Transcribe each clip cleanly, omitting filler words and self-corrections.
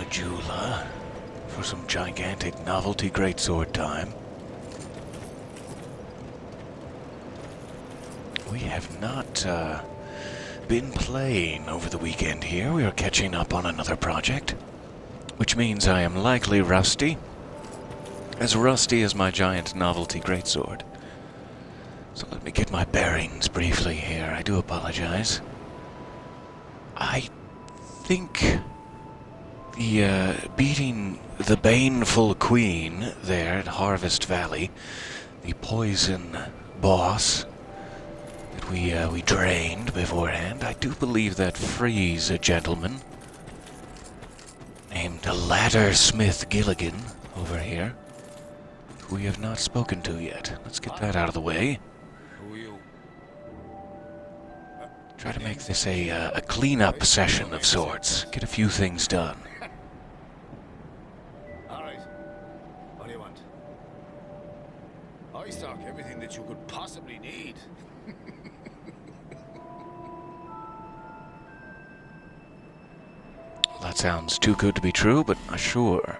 Majula for some gigantic novelty greatsword time. We have not been playing over the weekend here. We are catching up on another project, which means I am likely rusty. As rusty as my giant novelty greatsword. So let me get my bearings briefly here. I do apologize. I think the beating the baneful queen there at Harvest Valley, the poison boss that we drained beforehand, I do believe that frees a gentleman named Ladder Smith Gilligan over here, who we have not spoken to yet. Let's get that out of the way. Who are you? Try to make this a clean-up session of sorts. Get a few things done. Alright. What do you want? I stock everything that you could possibly need. That sounds too good to be true, but sure.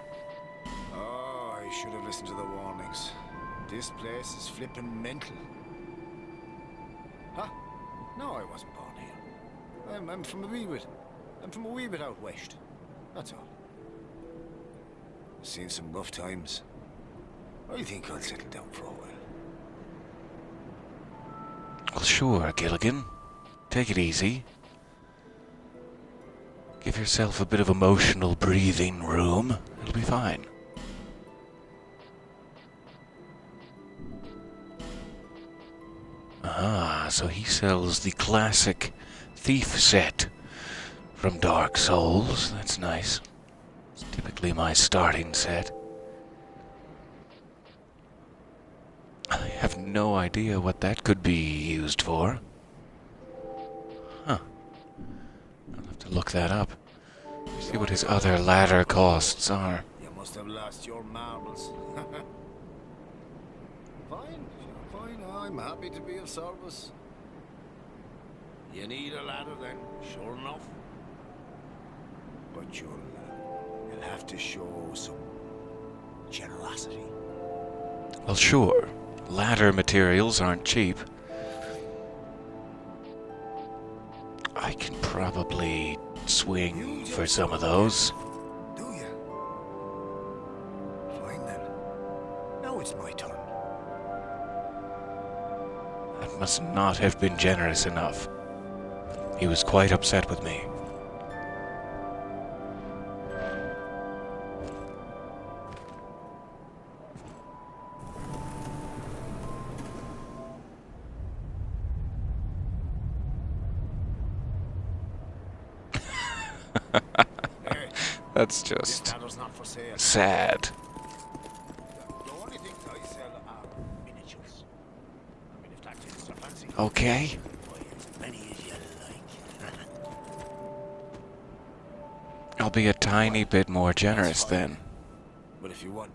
Oh, I should have listened to the warnings. This place is flippin' mental. Huh? No, I wasn't born here. I'm from a wee bit out west. That's all. I've seen some rough times. I think I'll settle down for a while. Well, sure, Gilligan. Take it easy. Give yourself a bit of emotional breathing room. It'll be fine. Ah, so he sells the classic thief set from Dark Souls. That's nice. It's typically my starting set. I have no idea what that could be used for. Huh. I'll have to look that up. See what his other ladder costs are. You must have lost your marbles. Fine. I'm happy to be of service. You need a ladder then, sure enough. But you'll have to show some generosity. Well, sure. Ladder materials aren't cheap. I can probably swing for some of those. Do you? Fine then. Now it's my turn. That must not have been generous enough. He was quite upset with me. That's just sad. The only things I sell are miniatures. I mean, if that takes your fancy. Okay. Buy as many as you like. I'll be a tiny bit more generous then. But if you want,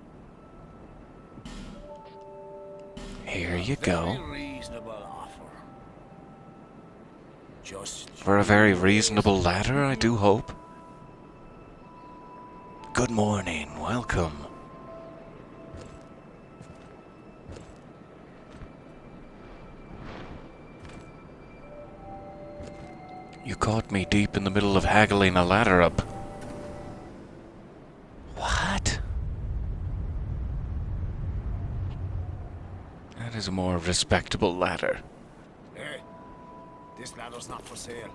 Here you go. very reasonable offer. Just For a very reasonable ladder, I do hope. Good morning, welcome. You caught me deep in the middle of haggling a ladder up. What? That is a more respectable ladder. Hey, this ladder's not for sale.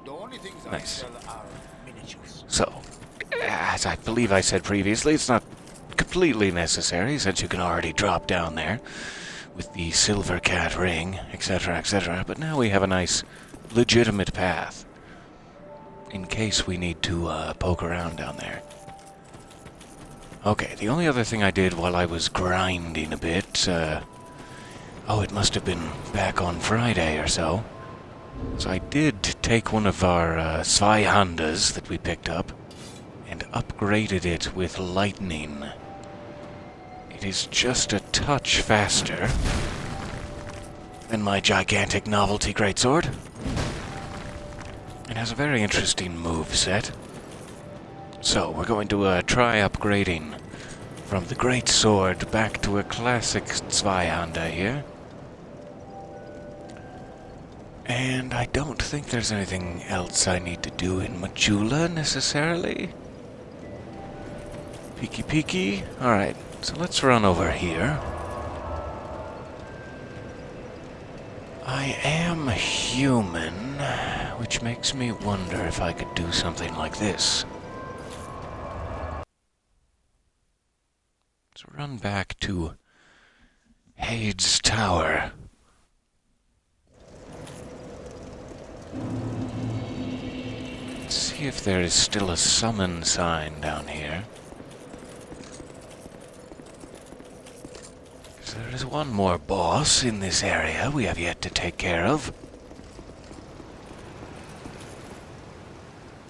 The only things I Nice. sell are miniatures. So, as I believe I said previously, it's not completely necessary since you can already drop down there with the silver cat ring, etc., etc. But now we have a nice, legitimate path in case we need to poke around down there. Okay, the only other thing I did while I was grinding a bit, it must have been back on Friday or so. So I did take one of our Zweihandas that we picked up and upgraded it with lightning. It is just a touch faster than my gigantic novelty greatsword. It has a very interesting move set. So, we're going to try upgrading from the Great Sword back to a classic Zweihänder here. And I don't think there's anything else I need to do in Majula, necessarily. Peeky peeky. Alright, so let's run over here. I am human, which makes me wonder if I could do something like this. Let's run back to Hade's Tower. Let's see if there is still a summon sign down here. There is one more boss in this area we have yet to take care of.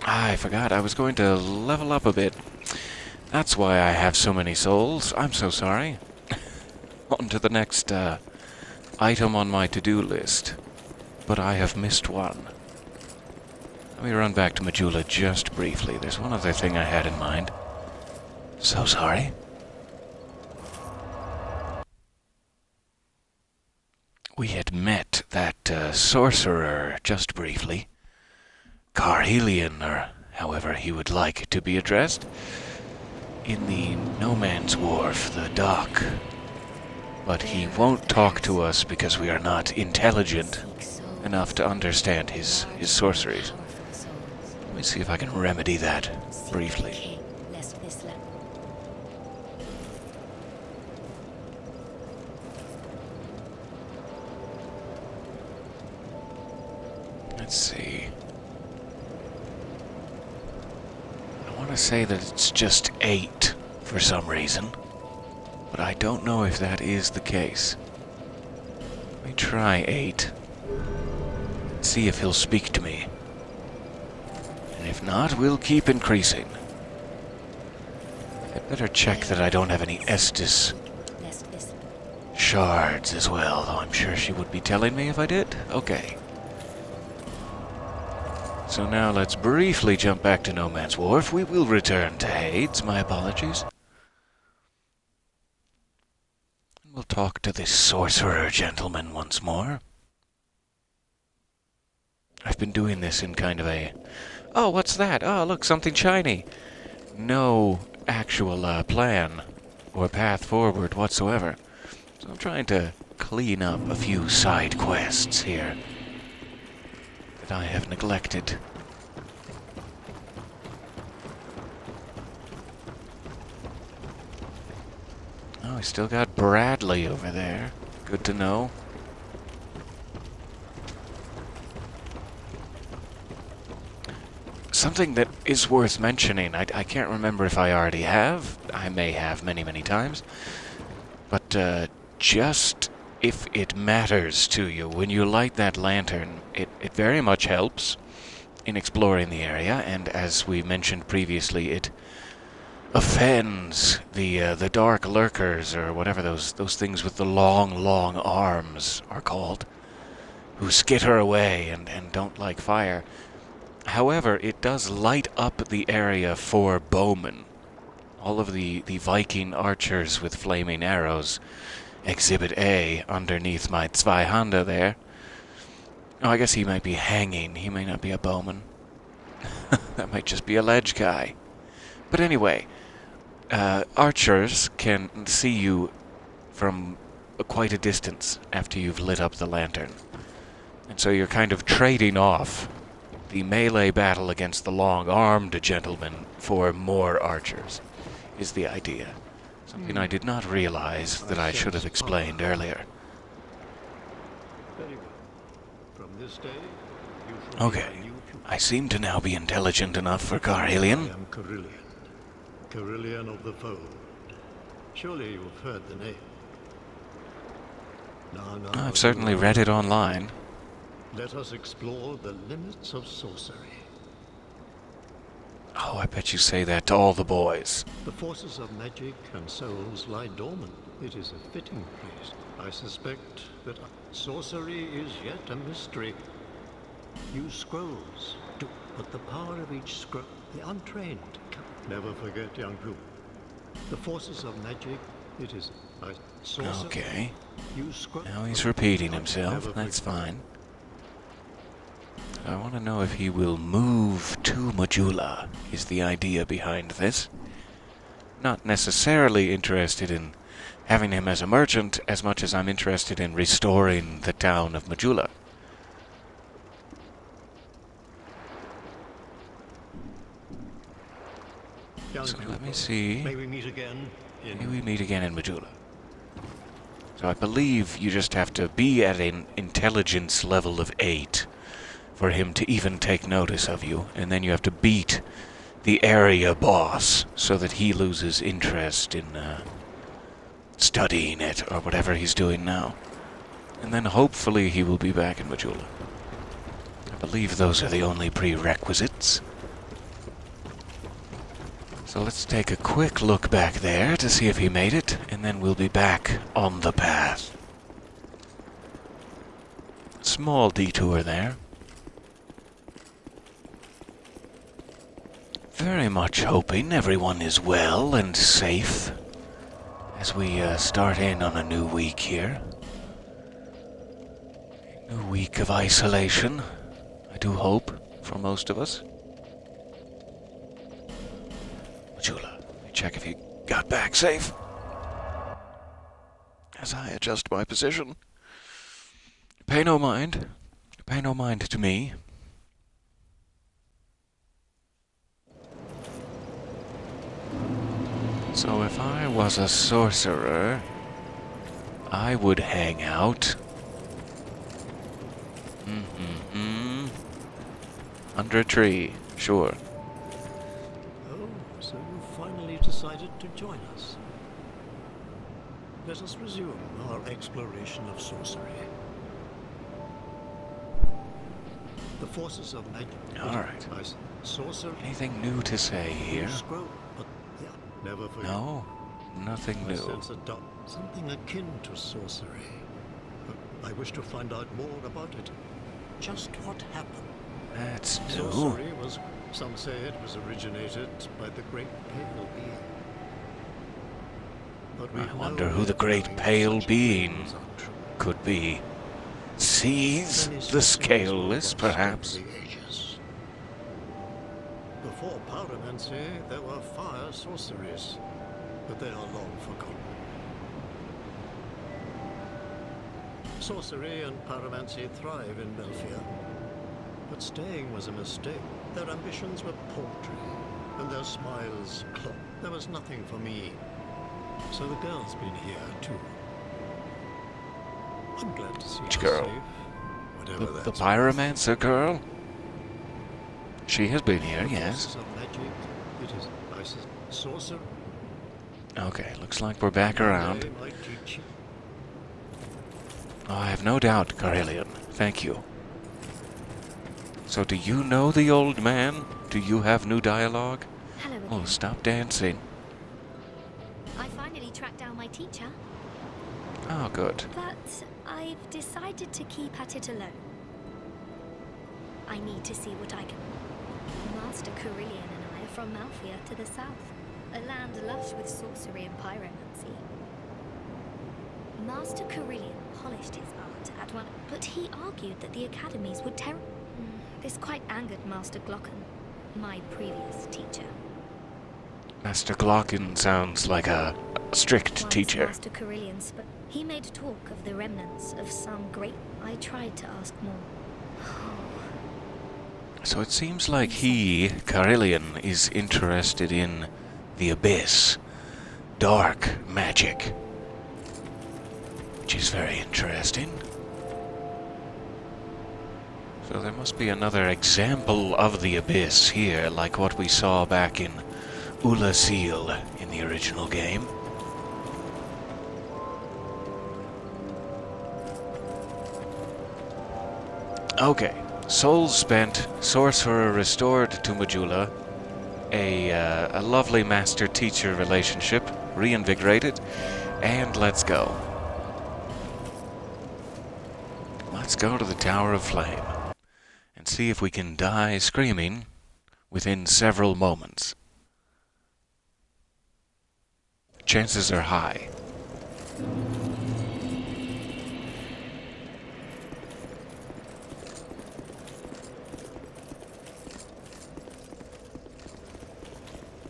I forgot I was going to level up a bit. That's why I have so many souls. I'm so sorry. On to the next item on my to-do list. But I have missed one. Let me run back to Majula just briefly. There's one other thing I had in mind. So sorry. We had met that Sorcerer just briefly. Carhelion, or however he would like to be addressed, in the Mans Wharf, the dock. But he won't talk to us because we are not intelligent enough to understand his sorceries. Let me see if I can remedy that briefly. Let's see. I want to say that it's just 8 for some reason, but I don't know if that is the case. Let me try 8. See if he'll speak to me. And if not, we'll keep increasing. I'd better check that I don't have any Estus shards as well, though I'm sure she would be telling me if I did. Okay. So now let's briefly jump back to Mans Wharf. We will return to Hades, my apologies. We'll talk to this sorcerer gentleman once more. I've been doing this in kind of a... Oh, what's that? Oh, look, something shiny. No actual plan or path forward whatsoever. So I'm trying to clean up a few side quests here that I have neglected. Oh, I still got Bradley over there. Good to know. Something that is worth mentioning, I can't remember if I already have. I may have many, many times. But just if it matters to you, when you light that lantern, it very much helps in exploring the area, and as we mentioned previously, it offends the dark lurkers, or whatever those things with the long arms are called, who skitter away and don't like fire. However, it does light up the area for bowmen. All of the Viking archers with flaming arrows. Exhibit A underneath my Zweihänder there. Oh, I guess he might be hanging. He may not be a bowman. That might just be a ledge guy. But anyway, archers can see you from quite a distance after you've lit up the lantern. And so you're kind of trading off the melee battle against the long-armed gentleman for more archers, is the idea. Something I did not realize that I should have explained earlier. Very well. From this day, you shall Okay, I seem to now be intelligent enough for Carhelion. I am Carillion. Carillion of the Fold. Surely you've heard the name. Now, I've certainly read it online. Let us explore the limits of sorcery. Oh, I bet you say that to all the boys. The forces of magic and souls lie dormant. It is a fitting place. I suspect that sorcery is yet a mystery. Use scrolls, but the power of each scroll, the untrained Never forget, young people. The forces of magic, it is sorcerer. Okay. You scrub. Now he's repeating himself. That's fine. I want to know if he will move to Majula, is the idea behind this. Not necessarily interested in having him as a merchant as much as I'm interested in restoring the town of Majula. So let me see. May we meet again in... May we meet again in Majula. So I believe you just have to be at an intelligence level of 8 for him to even take notice of you, and then you have to beat the area boss so that he loses interest in studying it or whatever he's doing now. And then hopefully he will be back in Majula. I believe those are the only prerequisites. So let's take a quick look back there to see if he made it, and then we'll be back on the path. Small detour there. Very much hoping everyone is well and safe as we start in on a new week here. A new week of isolation, I do hope, for most of us. Majula, let me check if you got back safe. As I adjust my position. Pay no mind. Pay no mind to me. So if I was a sorcerer, I would hang out under a tree, sure. Oh, so you finally decided to join us. Let us resume our exploration of sorcery. The forces of magic. All right. Sorcerer. Anything new to say here? Never forget. No, nothing I new. sense something akin to sorcery. But I wish to find out more about it. Just what happened? That's new. Sorcery was, some say it was originated by the Great Pale Being. But I wonder who the Great Pale Being could be. Sees the Scaleless, perhaps? Before Pyromancer, there were fire sorceries, but they are long forgotten. Sorcery and pyromancy thrive in Melfia, but staying was a mistake. Their ambitions were paltry, and their smiles clogged. There was nothing for me, so the girl's been here too. I'm glad to see Which her girl? safe, whatever The that's Pyromancer girl? She has been here, yes. Of magic, it is sorcerer. Okay, looks like we're back around. They might teach you. Oh, I have no doubt, Carillion. Thank you. So do you know the old man? Do you have new dialogue? Hello again. Oh, stop dancing. I finally tracked down my teacher, Oh, good. but I've decided to keep at it alone. I need to see what I can... Master Carillion and I are from Malfia to the south, a land lush with sorcery and pyromancy. Master Carillion polished his art at one, but he argued that the academies would This quite angered Master Glocken, my previous teacher. Master Glocken sounds like a strict Once teacher. Master Carillion he made talk of the remnants of some great... I tried to ask more. So it seems like he, Carillion, is interested in the abyss, dark magic, which is very interesting. So there must be another example of the abyss here, like what we saw back in Ulasil in the original game. Okay. Souls spent, Sorcerer restored to Majula, a lovely master-teacher relationship reinvigorated, and let's go. Let's go to the Tower of Flame and see if we can die screaming within several moments. chances are high.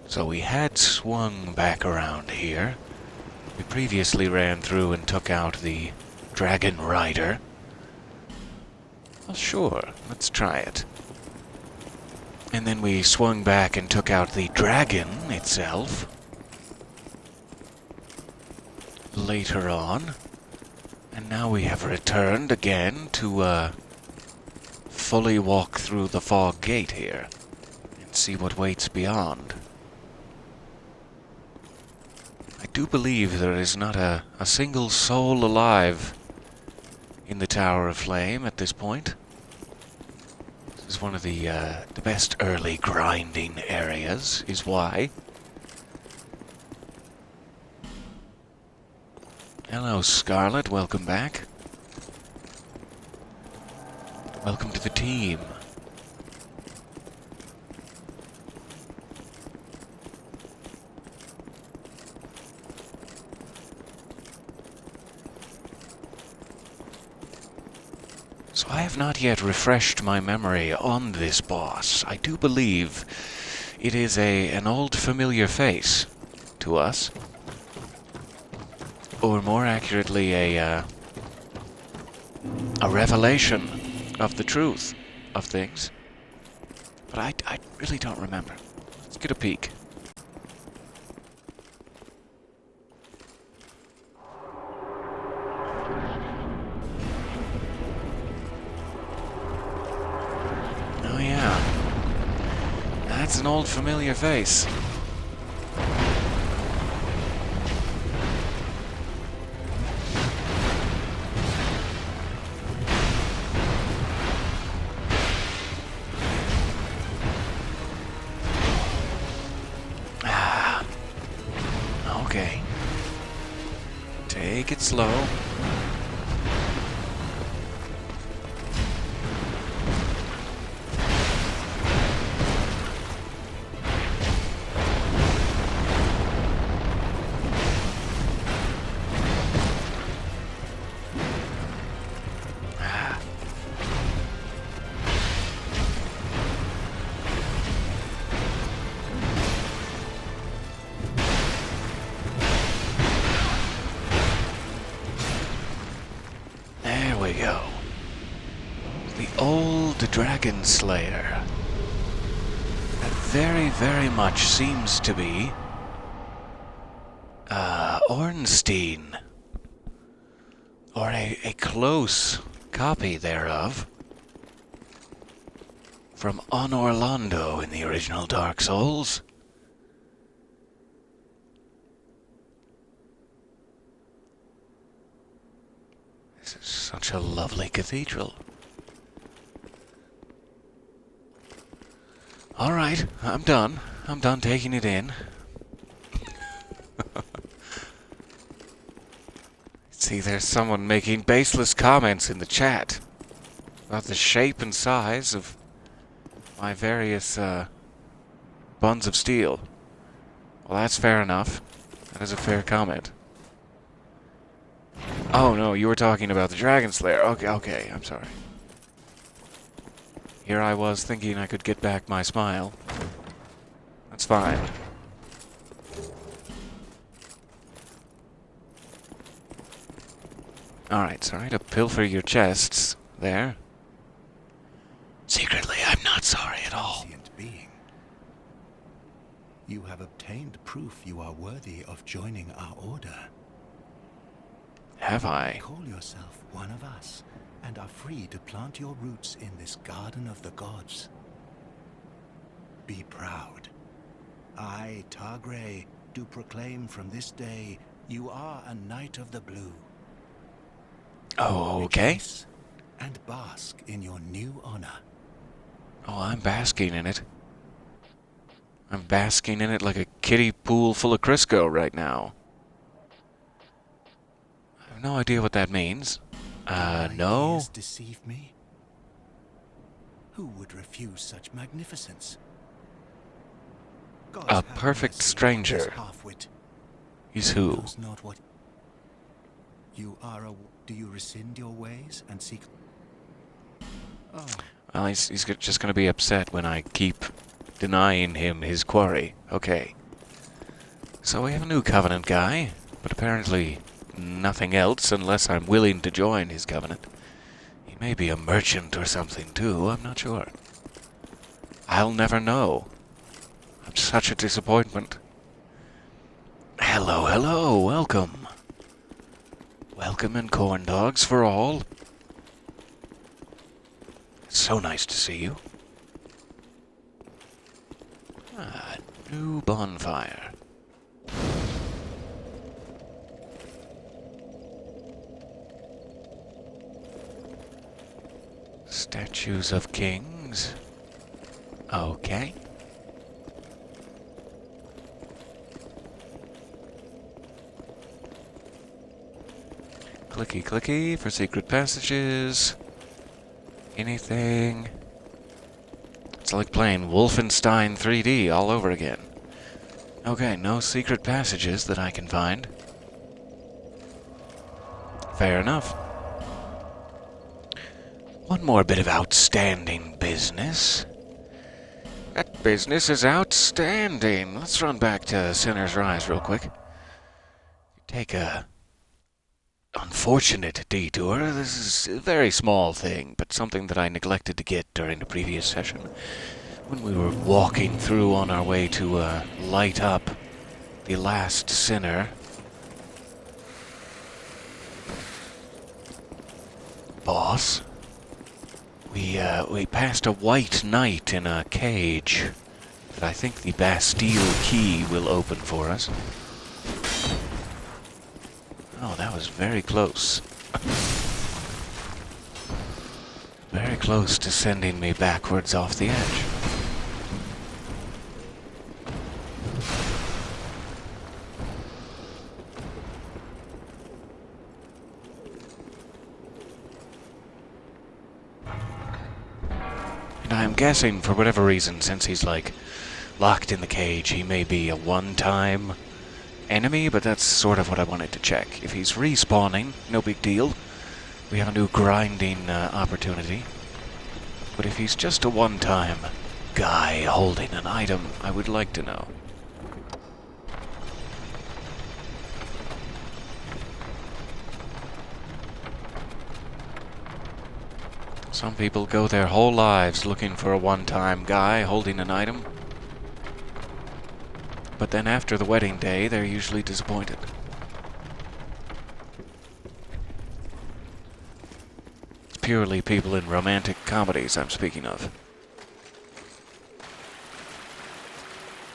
So we had swung back around here. We previously ran through and took out the Dragon Rider. Well, sure, let's try it. And then we swung back and took out the dragon itself. Later on. And now we have returned again to fully walk through the fog gate here and see what waits beyond. I do believe there is not a single soul alive in the Tower of Flame at this point. This is one of the best early grinding areas, is why. Hello, Scarlet. Welcome back. Welcome to the team. So I have not yet refreshed my memory on this boss. I do believe it is an old familiar face to us. Or more accurately, a revelation of the truth of things. But I really don't remember. Let's get a peek. Oh yeah. That's an old familiar face. Okay. Take it slow. There we go. The old Dragonslayer. That very, very much seems to be Ornstein. Or a close copy thereof. From Orlando in the original Dark Souls. This is such a lovely cathedral. Alright, I'm done. I'm done taking it in. See, there's someone making baseless comments in the chat about the shape and size of my various buns of steel. Well, that's fair enough. That is a fair comment. Oh no, you were talking about the Dragonslayer. Okay, I'm sorry. Here I was thinking I could get back my smile. That's fine. Alright, sorry to pilfer your chests there. Secretly, I'm not sorry at all. Being. You have obtained proof you are worthy of joining our order. Have I? Call yourself one of us, and are free to plant your roots in this garden of the gods. Be proud. I, Targray, do proclaim from this day you are a Knight of the Blue. Oh, okay. Rejoice and bask in your new honor. Oh, I'm basking in it. I'm basking in it like a kiddie pool full of Crisco right now. I have no idea what that means. No? Ears deceive me? Who would refuse such magnificence? Gods A have perfect mercy upon stranger. this half-wit. He's who? Knows not what you are. Do you rescind your ways and seek? Oh, Well, he's just going to be upset when I keep denying him his quarry. Okay. So we have a new Covenant guy, but apparently nothing else unless I'm willing to join his Covenant. He may be a merchant or something too, I'm not sure. I'll never know. I'm such a disappointment. Hello, hello, welcome. Welcome and corn dogs for all. It's so nice to see you. New bonfire. Statues of kings. Okay. Clicky clicky for secret passages. Anything. It's like playing Wolfenstein 3D all over again. Okay, no secret passages that I can find. Fair enough. One more bit of outstanding business. That business is outstanding. Let's run back to Sinner's Rise real quick. Take a unfortunate detour. This is a very small thing, but something that I neglected to get during the previous session. When we were walking through on our way to light up the last sinner. Boss. We passed a white knight in a cage that I think the Bastille key will open for us. Oh, that was very close. Very close to sending me backwards off the edge. And I'm guessing, for whatever reason, since he's, like, locked in the cage, he may be a one-time enemy, but that's sort of what I wanted to check. If he's respawning, no big deal. We have a new grinding opportunity. But if he's just a one-time guy holding an item, I would like to know. Some people go their whole lives looking for a one-time guy holding an item. But then after the wedding day, they're usually disappointed. It's purely people in romantic comedies I'm speaking of.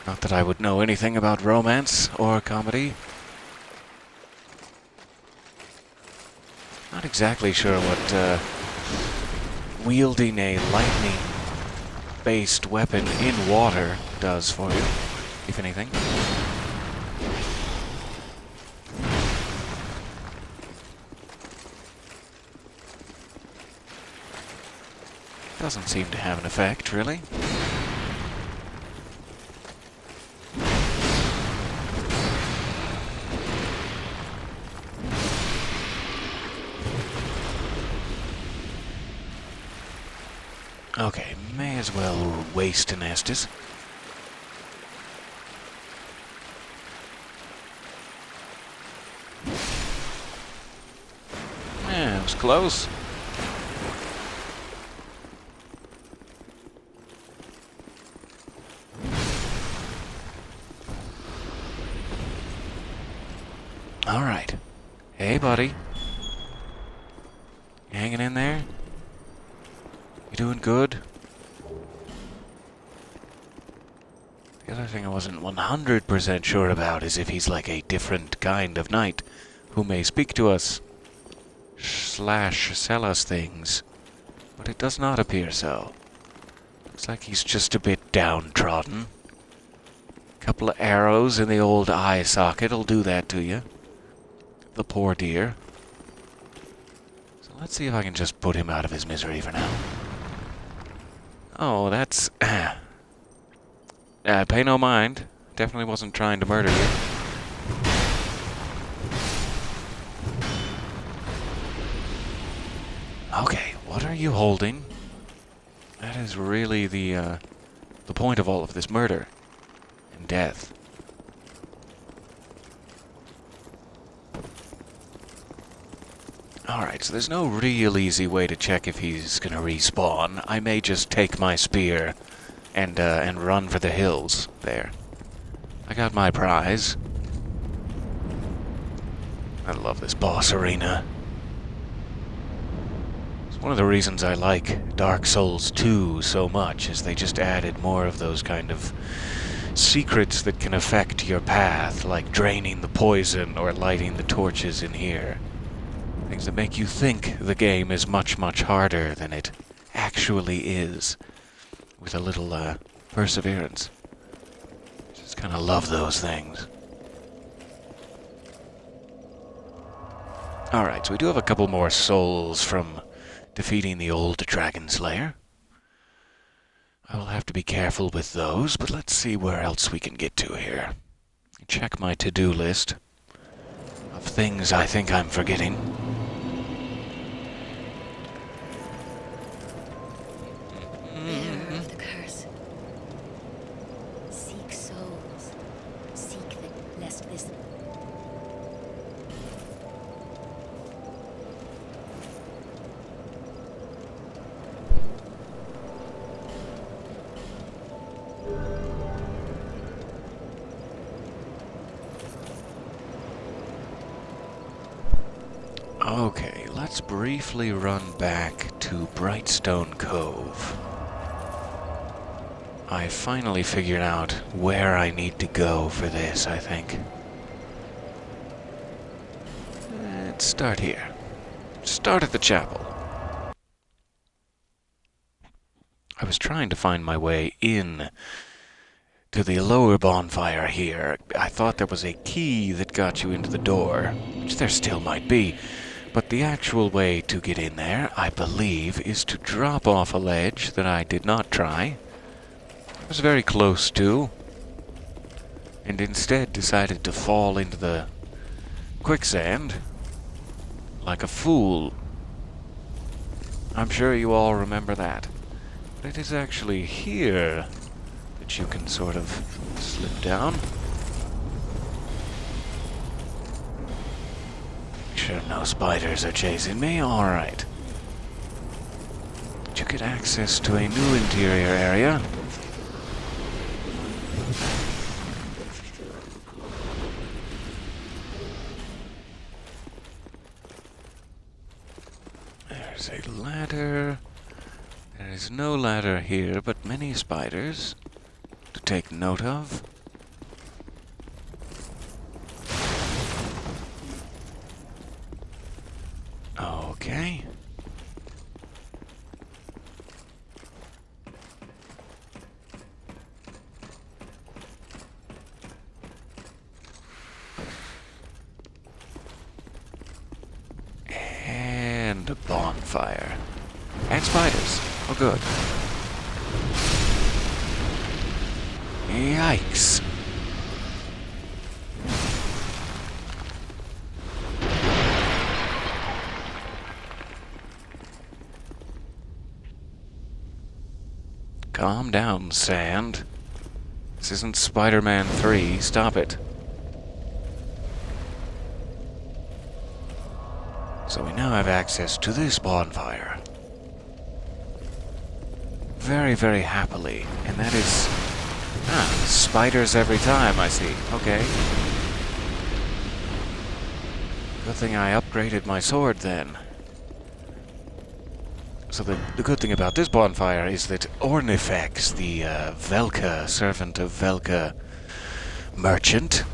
Not that I would know anything about romance or comedy. Not exactly sure what wielding a lightning-based weapon in water does for you, if anything. Doesn't seem to have an effect, really. Okay, may as well waste an Estus. Yeah, it was close. All right. Hey, buddy. You hanging in there? You doing good? The other thing I wasn't 100% sure about is if he's like a different kind of knight who may speak to us / sell us things, but it does not appear so. Looks like he's just a bit downtrodden. A couple of arrows in the old eye socket will do that to you. The poor dear. So let's see if I can just put him out of his misery for now. Oh, that's... pay no mind. Definitely wasn't trying to murder you. you holding? That is really the point of all of this murder and death. Alright, so there's no real easy way to check if he's gonna respawn. I may just take my spear and run for the hills there. I got my prize. I love this boss arena. It's one of the reasons I like Dark Souls 2 so much, is they just added more of those kind of secrets that can affect your path, like draining the poison or lighting the torches in here. Things that make you think the game is much, much harder than it actually is, with a little perseverance. Just kind of love those things. Alright, so we do have a couple more souls from defeating the old Dragonslayer. I will have to be careful with those, but let's see where else we can get to here. Check my to-do list of things I think I'm forgetting. Bearer of the curse. Seek souls. Seek them, lest this... Okay, let's briefly run back to Brightstone Cove. I finally figured out where I need to go for this, I think. Let's start here. Start at the chapel. I was trying to find my way in to the lower bonfire here. I thought there was a key that got you into the door, which there still might be. But the actual way to get in there, I believe, is to drop off a ledge that I did not try. I was very close to, and instead decided to fall into the quicksand like a fool. I'm sure you all remember that. But it is actually here that you can sort of slip down. Make sure no spiders are chasing me. Alright. But you get access to a new interior area. There's a ladder. There is no ladder here, but many spiders to take note of. Okay. And a bonfire. And spiders. Oh, good. Yikes. Calm down, Sand. This isn't Spider-Man 3. Stop it. So we now have access to this bonfire. Very, very happily. And that is... spiders every time, I see. Okay. Good thing I upgraded my sword then. So the good thing about this bonfire is that Ornifex, the Velka, servant of Velka merchant,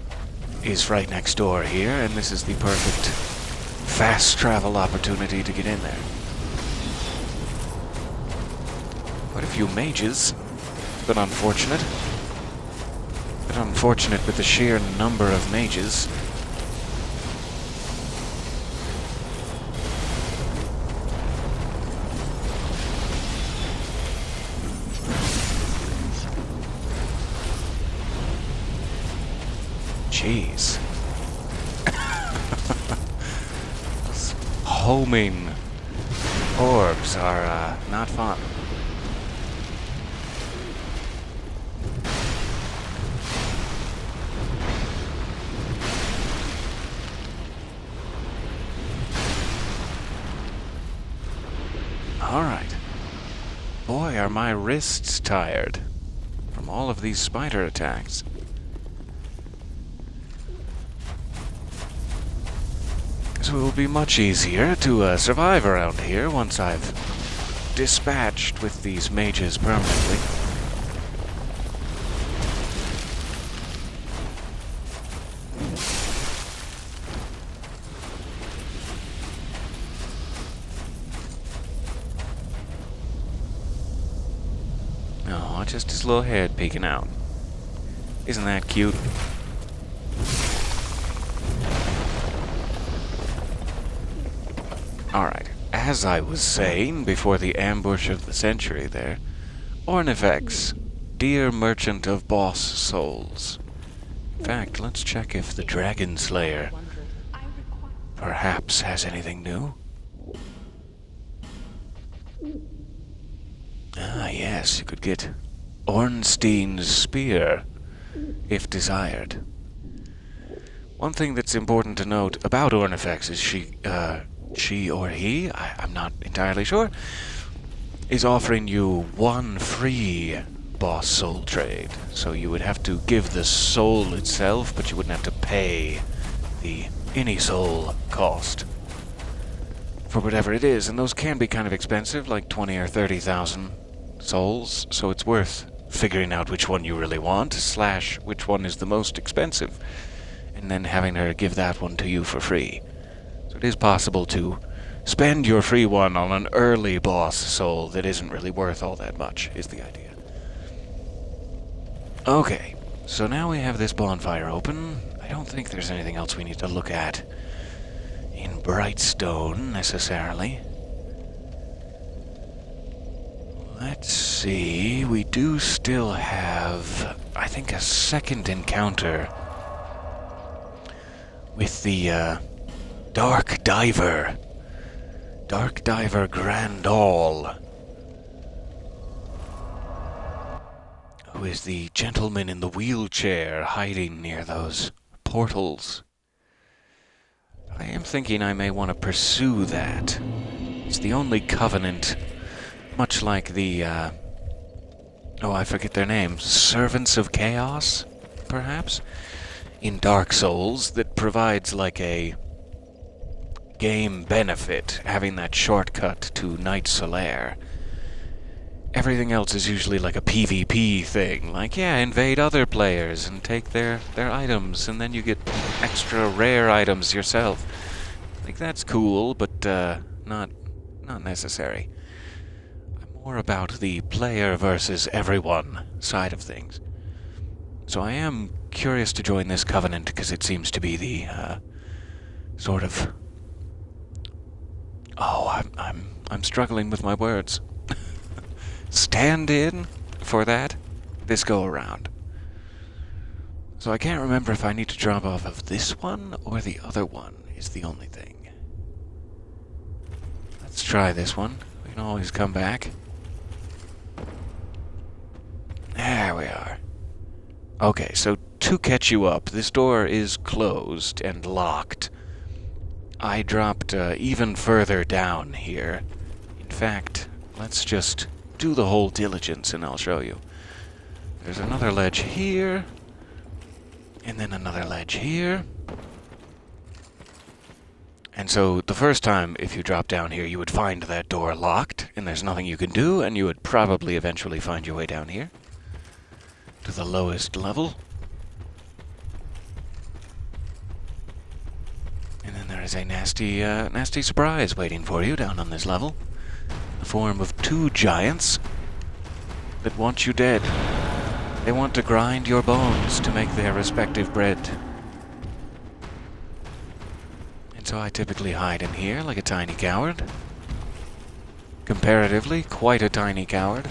is right next door here, and this is the perfect fast travel opportunity to get in there. Quite a few mages. Bit unfortunate. Bit unfortunate with the sheer number of mages. Jeez. Homing Orbs are not fun. Alright. Boy, are my wrists tired from all of these spider attacks. So it will be much easier to survive around here once I've dispatched with these mages permanently. Oh, just his little head peeking out. Isn't that cute? Alright, as I was saying before the ambush of the century there, Ornifex, dear merchant of boss souls. In fact, let's check if the Dragonslayer perhaps has anything new. Ah, yes, you could get Ornstein's spear, if desired. One thing that's important to note about Ornifex is she or he, I'm not entirely sure, is offering you one free boss soul trade. So you would have to give the soul itself, but you wouldn't have to pay the any soul cost for whatever it is. And those can be kind of expensive, like 20 or 30,000 souls. So it's worth figuring out which one you really want, / which one is the most expensive, and then having her give that one to you for free. So it is possible to spend your free one on an early boss soul that isn't really worth all that much, is the idea. Okay, so now we have this bonfire open. I don't think there's anything else we need to look at in Brightstone, necessarily. Let's see, we do still have, I think, a second encounter with the, Dark Diver Grandal, who is the gentleman in the wheelchair hiding near those portals. I am thinking I may want to pursue that. It's the only covenant, much like the, oh, I forget their names, Servants of Chaos, perhaps, in Dark Souls, that provides like a game benefit, having that shortcut to Knight's Allaire. Everything else is usually like a PvP thing, like, yeah, invade other players and take their items, and then you get extra rare items yourself. Like, that's cool, but not necessary. I'm more about the player versus everyone side of things. So I am curious to join this covenant because it seems to be the sort of, oh, I'm struggling with my words. Stand-in for that this go around. So I can't remember if I need to drop off of this one or the other one is the only thing. Let's try this one. We can always come back. There we are. Okay, so to catch you up, this door is closed and locked. I dropped even further down here. In fact, let's just do the whole diligence and I'll show you. There's another ledge here, and then another ledge here. And so the first time, if you drop down here, you would find that door locked, and there's nothing you can do, and you would probably eventually find your way down here to the lowest level. And then there is a nasty surprise waiting for you down on this level. In the form of 2 giants that want you dead. They want to grind your bones to make their respective bread. And so I typically hide in here like a tiny coward. Comparatively, quite a tiny coward.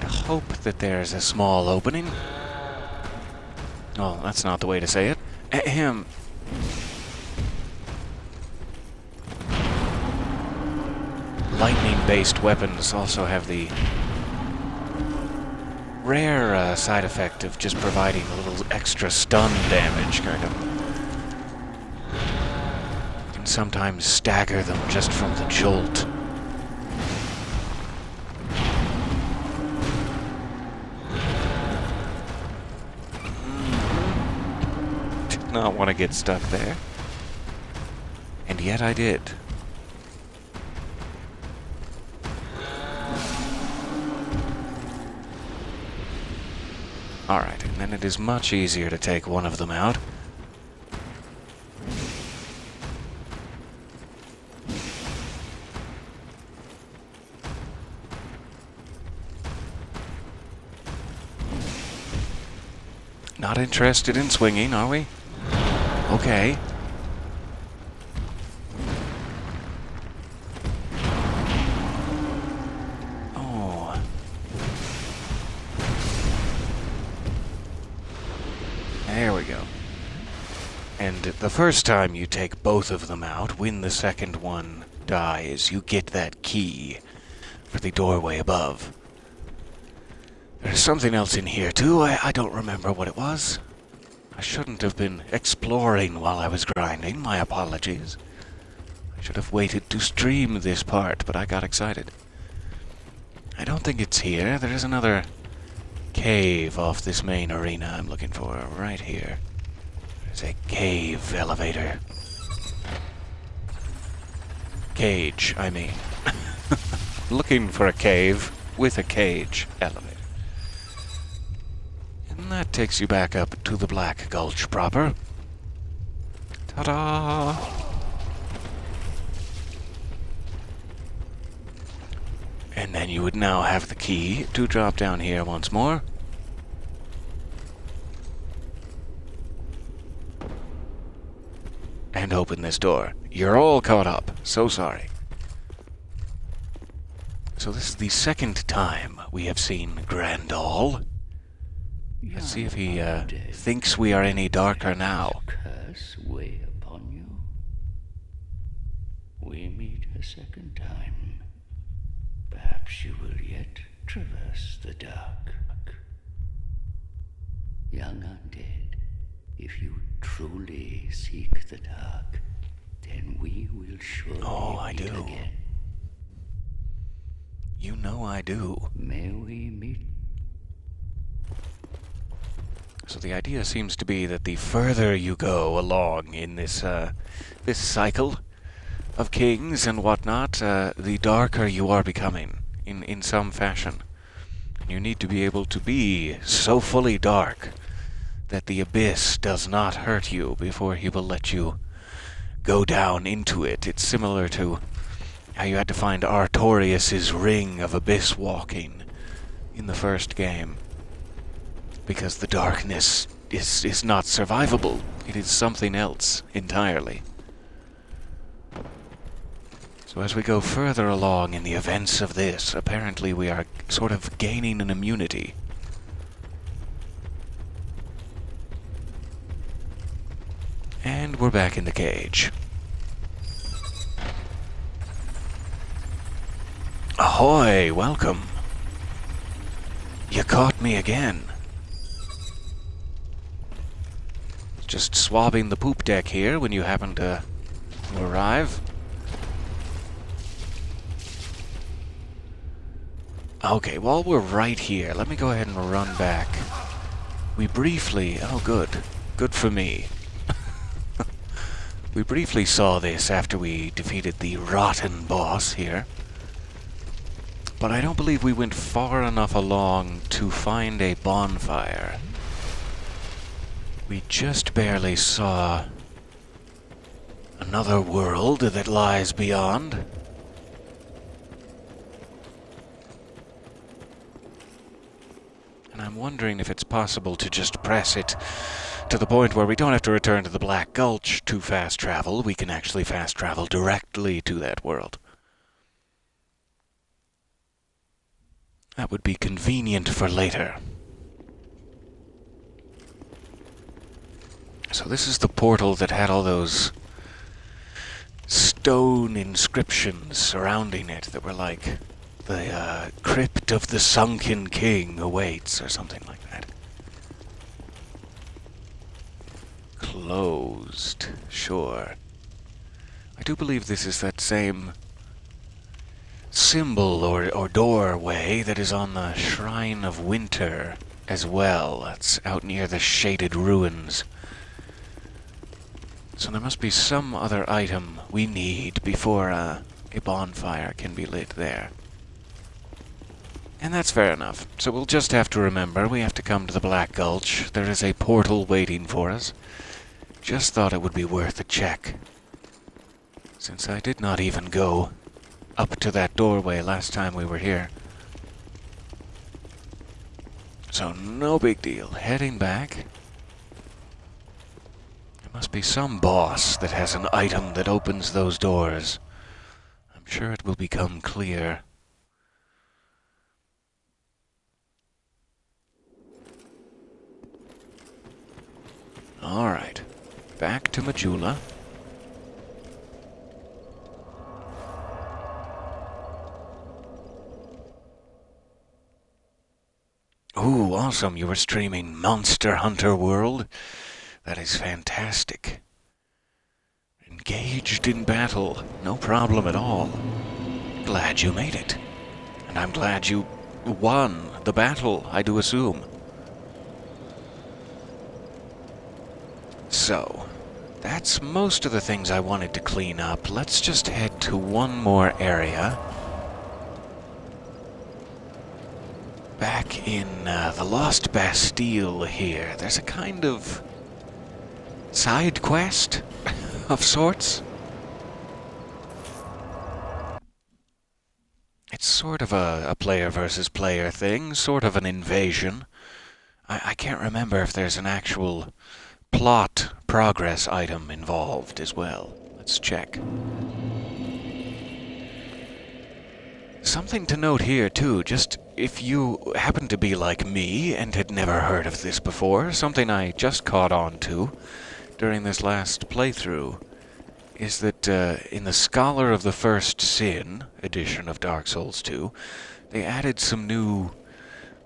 I hope that there's a small opening. Oh, that's not the way to say it. Ahem. lightning-based weapons also have the rare side effect of just providing a little extra stun damage, kind of. You can sometimes stagger them just from the jolt. Did not want to get stuck there. And yet I did. Alright, and then it is much easier to take one of them out. Not interested in swinging, are we? Okay. There we go. And the first time you take both of them out, when the second one dies, you get that key for the doorway above. There's something else in here too. I don't remember what it was. I shouldn't have been exploring while I was grinding. My apologies. I should have waited to stream this part, but I got excited. I don't think it's here. There is another cave off this main arena I'm looking for, right here. There's a cave elevator. Cage, I mean. Looking for a cave with a cage elevator. And that takes you back up to the Black Gulch proper. Ta-da! And then you would now have the key to drop down here once more. And open this door. You're all caught up. So sorry. So this is the second time we have seen Grandal. Let's see if he thinks we are any darker now. Curse weigh upon you. We meet a second time. Perhaps you will yet traverse the dark. Young undead, if you truly seek the dark, then we will surely meet again. You know I do. May we meet? So the idea seems to be that the further you go along in this this cycle of kings and whatnot, the darker you are becoming in some fashion. And you need to be able to be so fully dark that the abyss does not hurt you before he will let you go down into it. It's similar to how you had to find Artorias' ring of abyss walking in the first game. Because the darkness is not survivable. It is something else entirely. So as we go further along in the events of this, apparently we are sort of gaining an immunity. And we're back in the cage. Ahoy! Welcome. You caught me again. Just swabbing the poop deck here when you happen to arrive. Okay, while we're right here, let me go ahead and run back. We briefly... oh, good. Good for me. We briefly saw this after we defeated the rotten boss here. But I don't believe we went far enough along to find a bonfire. We just barely saw another world that lies beyond. And I'm wondering if it's possible to just press it to the point where we don't have to return to the Black Gulch to fast travel. We can actually fast travel directly to that world. That would be convenient for later. So this is the portal that had all those stone inscriptions surrounding it that were like, the crypt of the sunken king awaits, or something like that. Closed, sure. I do believe this is that same symbol or doorway that is on the Shrine of Winter as well. That's out near the shaded ruins. So there must be some other item we need before a bonfire can be lit there. And that's fair enough. So we'll just have to remember we have to come to the Black Gulch. There is a portal waiting for us. Just thought it would be worth a check, since I did not even go up to that doorway last time we were here. So no big deal. Heading back. There must be some boss that has an item that opens those doors. I'm sure it will become clear. Alright. Back to Majula. Ooh, awesome. You were streaming Monster Hunter World? That is fantastic. Engaged in battle. No problem at all. Glad you made it. And I'm glad you won the battle, I do assume. So, that's most of the things I wanted to clean up. Let's just head to one more area. Back in the Lost Bastille here, there's a kind of side quest of sorts. It's sort of a player versus player thing, sort of an invasion. I can't remember if there's an actual plot progress item involved as well. Let's check. Something to note here, too, just if you happen to be like me and had never heard of this before, something I just caught on to during this last playthrough, is that in the Scholar of the First Sin edition of Dark Souls 2, they added some new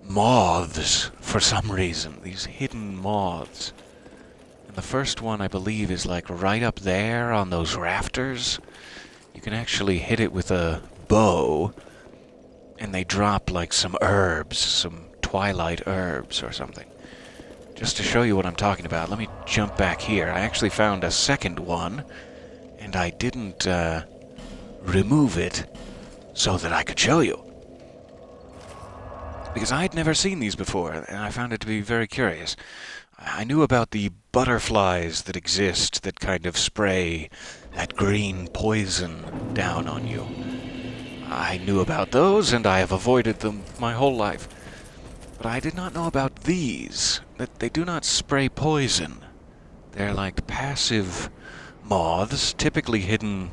moths for some reason, these hidden moths. And the first one, I believe, is like right up there on those rafters. You can actually hit it with a bow, and they drop like some herbs, some twilight herbs or something. Just to show you what I'm talking about, let me jump back here. I actually found a second one, and I didn't remove it so that I could show you. Because I had never seen these before, and I found it to be very curious. I knew about the butterflies that exist that kind of spray that green poison down on you. I knew about those, and I have avoided them my whole life. But I did not know about these, that they do not spray poison. They're like passive moths, typically hidden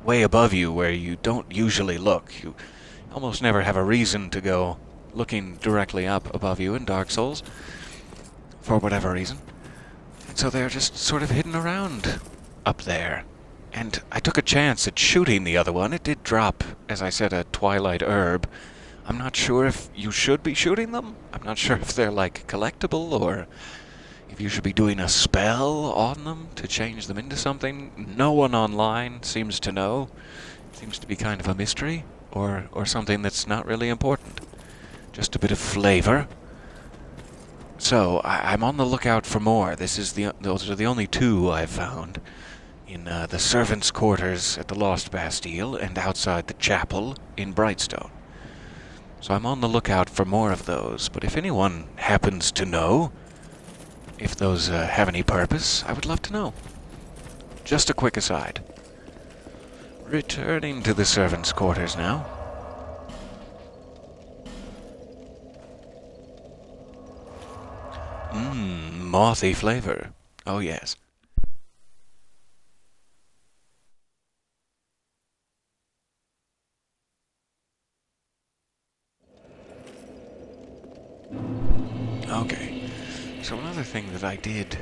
way above you where you don't usually look. You almost never have a reason to go looking directly up above you in Dark Souls, for whatever reason. And so they're just sort of hidden around up there. And I took a chance at shooting the other one. It did drop, as I said, a twilight herb. I'm not sure if you should be shooting them. I'm not sure if they're like collectible or if you should be doing a spell on them to change them into something. No one online seems to know. It seems to be kind of a mystery or something that's not really important. Just a bit of flavor. So I'm on the lookout for more. Those are the only two I've found. In the servants' quarters at the Lost Bastille and outside the chapel in Brightstone. So I'm on the lookout for more of those, but if anyone happens to know if those have any purpose, I would love to know. Just a quick aside. Returning to the servants' quarters now. Mothy flavor. Oh yes. Okay, so another thing that I did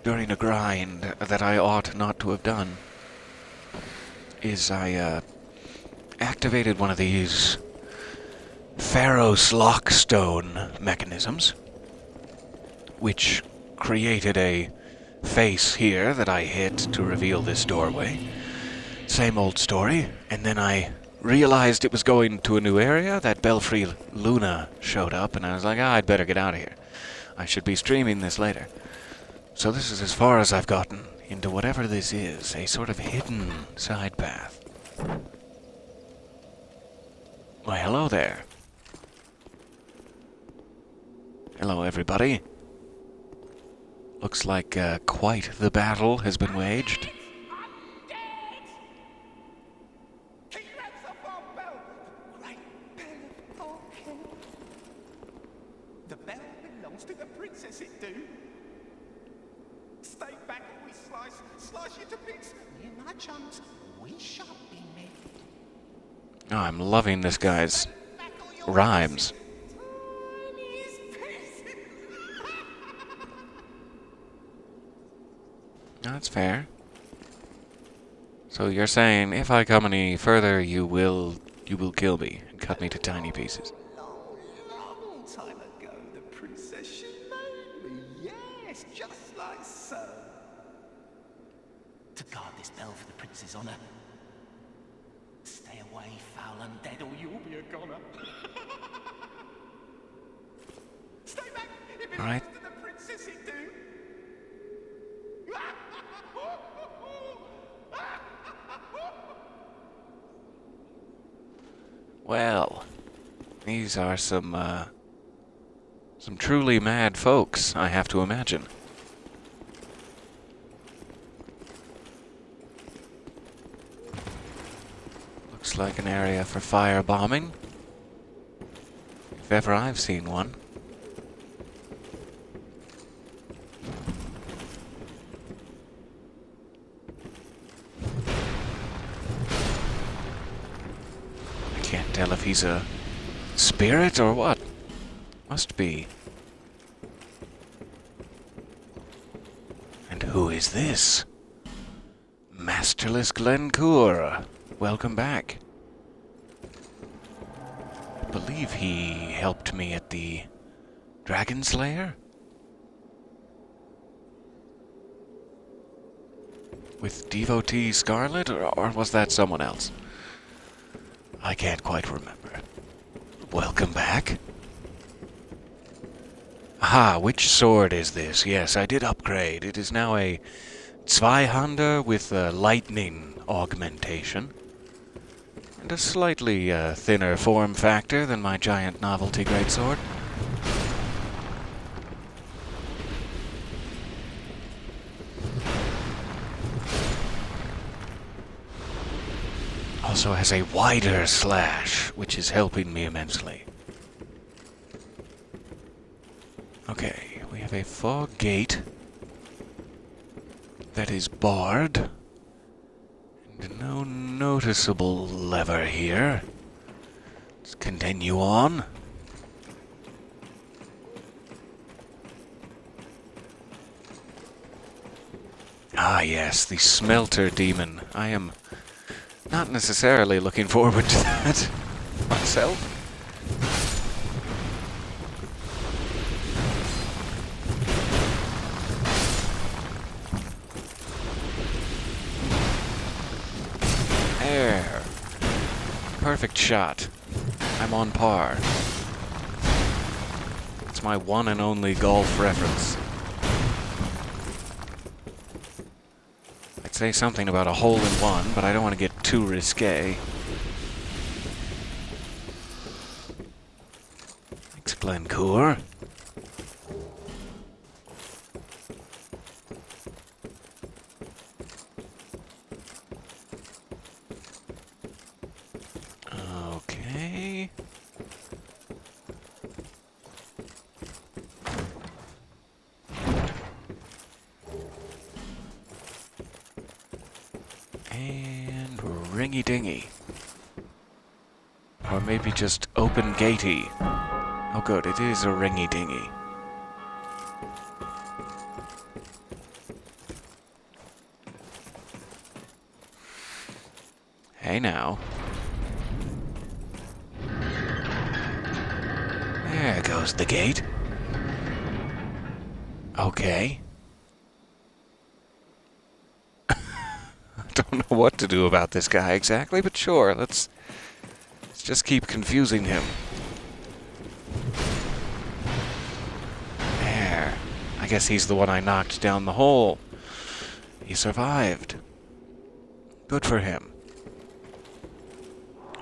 during a grind that I ought not to have done is I activated one of these Pharaoh's Lockstone mechanisms, which created a face here that I hit to reveal this doorway. Same old story, and then I realized it was going to a new area. That Belfry Luna showed up, and I was like, I'd better get out of here. I should be streaming this later. So this is as far as I've gotten into whatever this is, a sort of hidden side path. Why, hello there. Hello, everybody. Looks like quite the battle has been waged. The bell belongs to the princess, it do. Stay back or we slice you to bits. Me and my chums, we shan't be met. Oh, I'm loving this guy's rhymes. That's fair. So you're saying if I come any further, you will kill me and cut me to tiny pieces. Long time ago, the princess she made me. Yes, just like so. To guard this bell for the prince's honor. Stay away, foul undead, or you'll be a goner. Stay back. It belongs Right. to the princess, it do. Well, these are some truly mad folks, I have to imagine. Looks like an area for firebombing, if ever I've seen one. Can't tell if he's a spirit or what. Must be. And who is this? Masterless Glencour. Welcome back. I believe he helped me at the Dragonslayer? With Devotee Scarlet, or was that someone else? I can't quite remember. Welcome back. Aha, which sword is this? Yes, I did upgrade. It is now a Zweihander with a lightning augmentation. And a slightly thinner form factor than my giant novelty greatsword. Also has a wider slash, which is helping me immensely. Okay, we have a fog gate that is barred. And no noticeable lever here. Let's continue on. Ah yes, the smelter demon. I am not necessarily looking forward to that myself. There. Perfect shot. I'm on par. It's my one and only golf reference. I'd say something about a hole-in-one, but I don't want to get too risque. Thanks, Glencour. Okay. And ringy-dingy. Or maybe just open-gatey. Oh good, it is a ringy-dingy. Hey now. There goes the gate. Okay. I don't know what to do about this guy exactly, but sure, let's just keep confusing him. There. I guess he's the one I knocked down the hole. He survived. Good for him.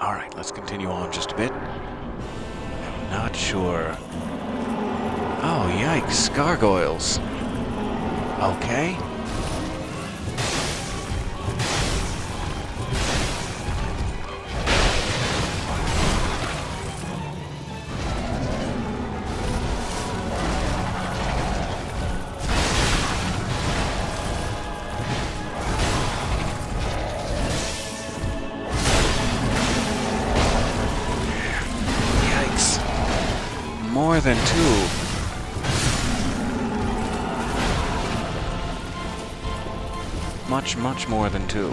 Alright, let's continue on just a bit. I'm not sure. Oh, yikes. Gargoyles. Okay. More than two. Much, much more than two.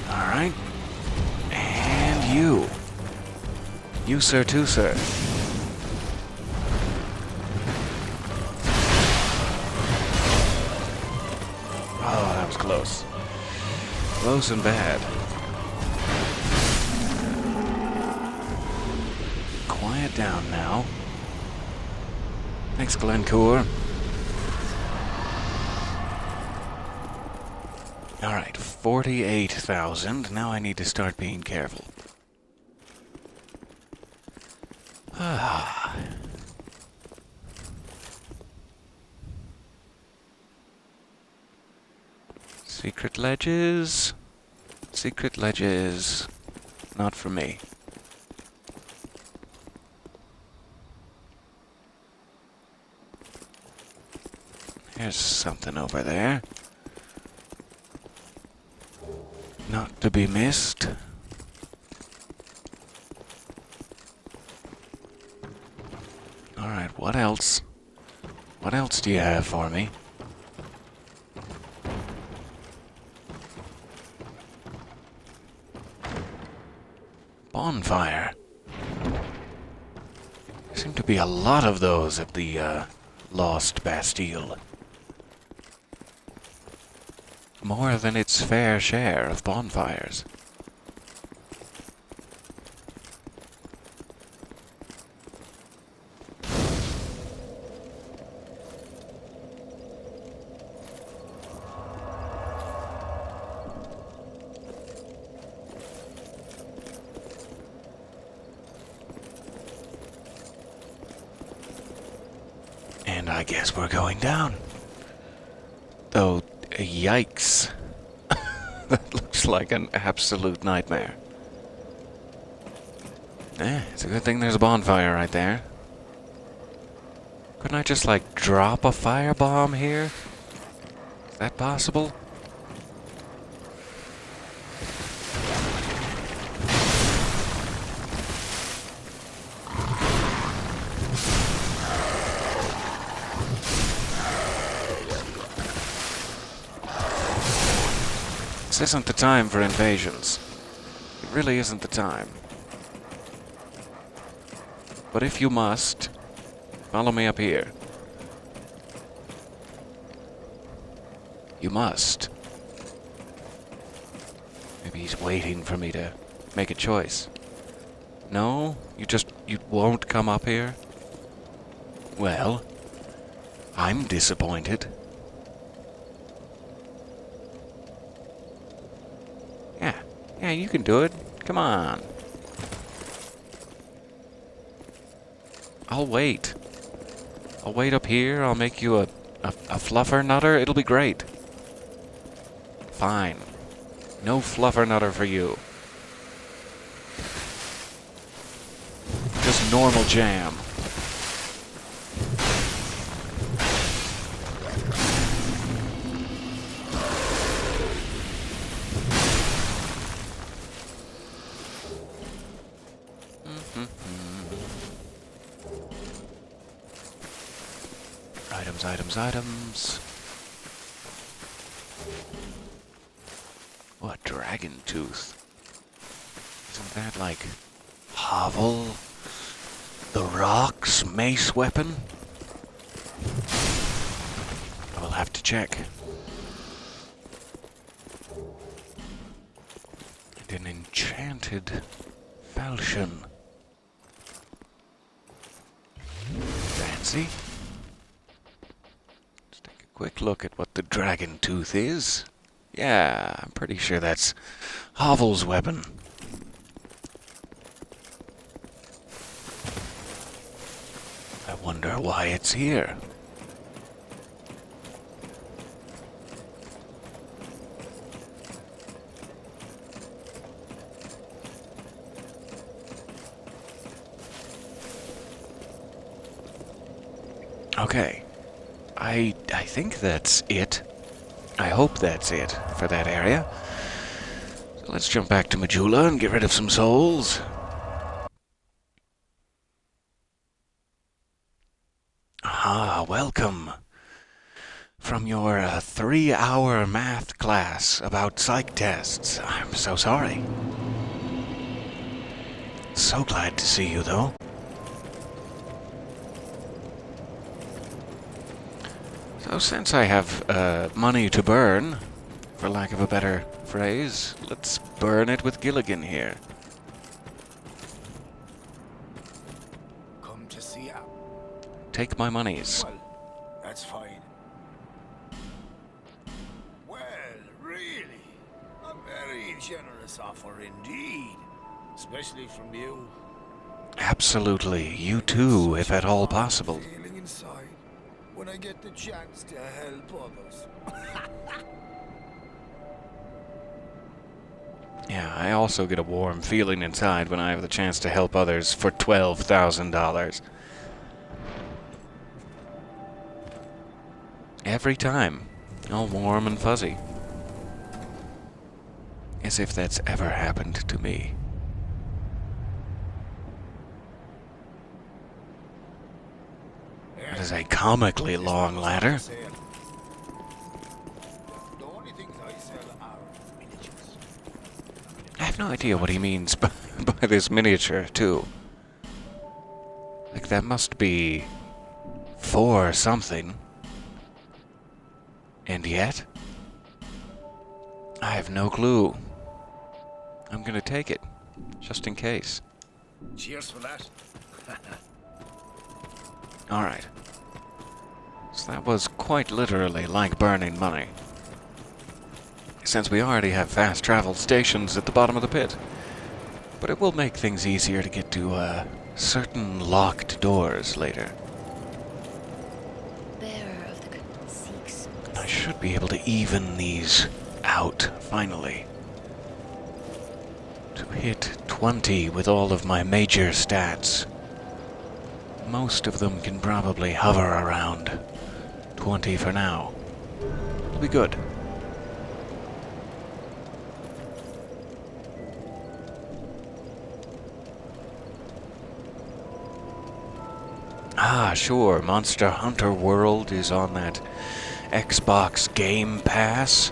All right. And you. You, sir, too, sir. Close. Close and bad. Quiet down now. Thanks, Glencour. Alright, 48,000. Now I need to start being careful. Ah. Secret ledges. Secret ledges. Not for me. There's something over there. Not to be missed. Alright, what else? What else do you have for me? Bonfire. There seem to be a lot of those at the Lost Bastille. More than its fair share of bonfires. And I guess we're going down. Though, yikes. That looks like an absolute nightmare. It's a good thing there's a bonfire right there. Couldn't I just, like, drop a firebomb here? Is that possible? This isn't the time for invasions. It really isn't the time. But if you must, follow me up here. You must. Maybe he's waiting for me to make a choice. No? You won't come up here? Well, I'm disappointed. Yeah, you can do it. Come on. I'll wait. I'll wait up here. I'll make you a fluffer nutter. It'll be great. Fine. No fluffer nutter for you. Just normal jam. items. What, dragon tooth? Isn't that like Hovel the Rock's mace weapon? I will have to check. And an enchanted falchion. Fancy. Let's take a quick look at what the dragon tooth is. Yeah, I'm pretty sure that's Hovel's weapon. I wonder why it's here. Okay. I think that's it. I hope that's it for that area. So let's jump back to Majula and get rid of some souls. Ah, welcome. From your 3-hour math class about psych tests. I'm so sorry. So glad to see you, though. So since I have money to burn, for lack of a better phrase, let's burn it with Gilligan here. Come to see ya. Take my monies. Well, that's fine. Well, really, a very generous offer indeed. Especially from you. Absolutely. You too, if at all possible. Feeling inside when I get the chance to help others. Yeah, I also get a warm feeling inside when I have the chance to help others for $12,000. Every time. All warm and fuzzy. As if that's ever happened to me. That is a comically long ladder. The only things I sell are miniatures. I have no idea what he means by this miniature, too. Like, that must be for something. And yet, I have no clue. I'm gonna take it, just in case. Cheers for that. Alright. So that was quite literally like burning money. Since we already have fast travel stations at the bottom of the pit. But it will make things easier to get to certain locked doors later. Bearer of the seeks. I should be able to even these out, finally. To hit 20 with all of my major stats. Most of them can probably hover around 20 for now. It'll be good. Ah, sure, Monster Hunter World is on that Xbox Game Pass.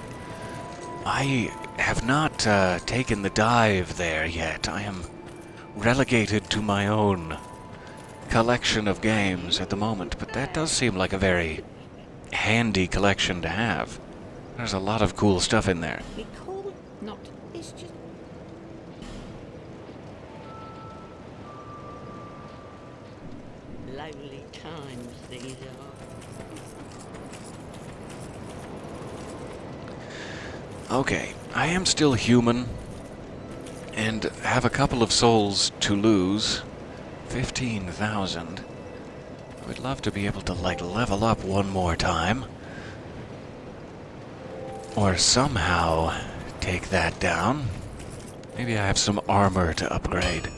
I have not taken the dive there yet. I am relegated to my own collection of games at the moment, but that does seem like a very handy collection to have. There's a lot of cool stuff in there. Be cold, not. It's just. Lonely times these are. Okay, I am still human, and have a couple of souls to lose. 15,000. I would love to be able to, like, level up one more time. Or somehow take that down. Maybe I have some armor to upgrade.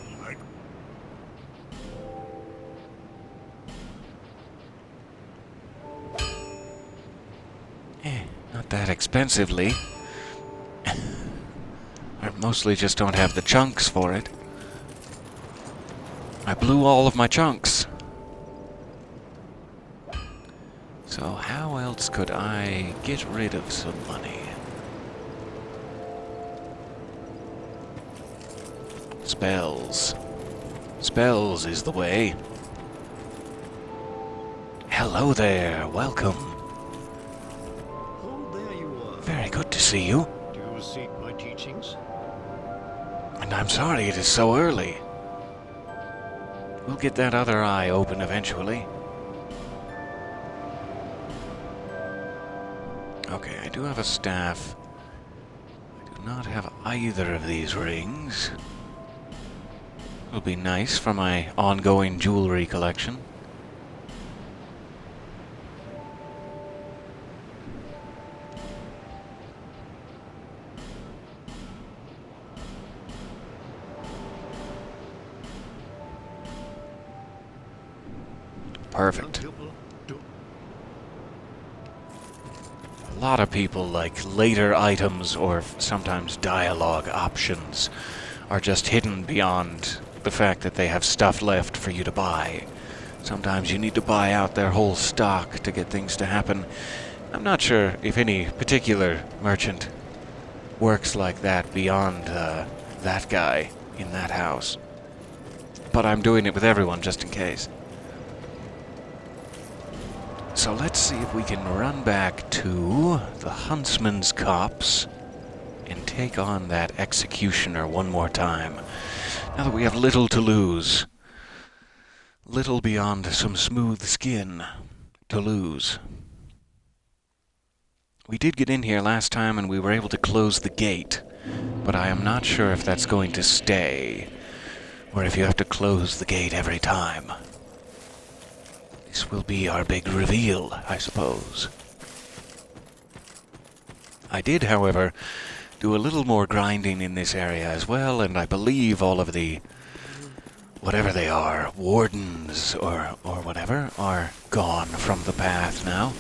Not that expensively. I mostly just don't have the chunks for it. I blew all of my chunks. So how else could I get rid of some money? Spells. Spells is the way. Hello there, welcome. Oh, there you are. Very good to see you. Do you seek my teachings? And I'm sorry it is so early. We'll get that other eye open eventually. Okay, I do have a staff. I do not have either of these rings. It'll be nice for my ongoing jewelry collection. Perfect. A lot of people like later items or sometimes dialogue options are just hidden beyond the fact that they have stuff left for you to buy. Sometimes you need to buy out their whole stock to get things to happen. I'm not sure if any particular merchant works like that beyond that guy in that house. But I'm doing it with everyone just in case. So let's see if we can run back to the Huntsman's Copse and take on that executioner one more time. Now that we have little to lose. Little beyond some smooth skin to lose. We did get in here last time and we were able to close the gate, but I am not sure if that's going to stay, or if you have to close the gate every time. This will be our big reveal, I suppose. I did, however, do a little more grinding in this area as well, and I believe all of the, whatever they are, wardens or whatever, are gone from the path now,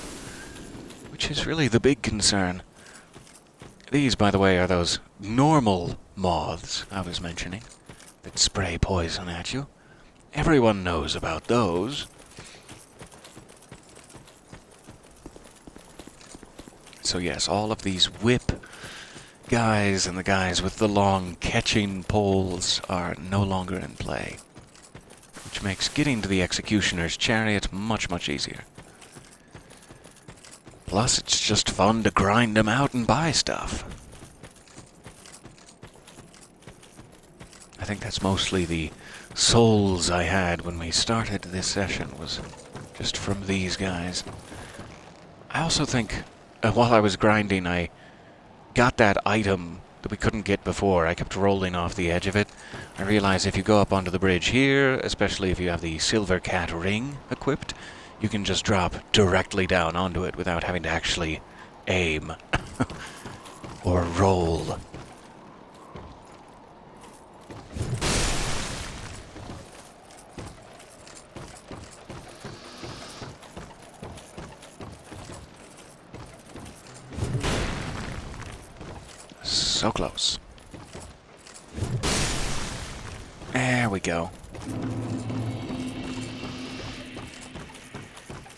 which is really the big concern. These, by the way, are those normal moths I was mentioning that spray poison at you. Everyone knows about those. So yes, all of these whip guys and the guys with the long catching poles are no longer in play, which makes getting to the executioner's chariot much, much easier. Plus, it's just fun to grind them out and buy stuff. I think that's mostly the souls I had when we started this session, was just from these guys. I also think while I was grinding, I got that item that we couldn't get before. I kept rolling off the edge of it. I realized if you go up onto the bridge here, especially if you have the Silver Cat ring equipped, you can just drop directly down onto it without having to actually aim or roll. So close. There we go.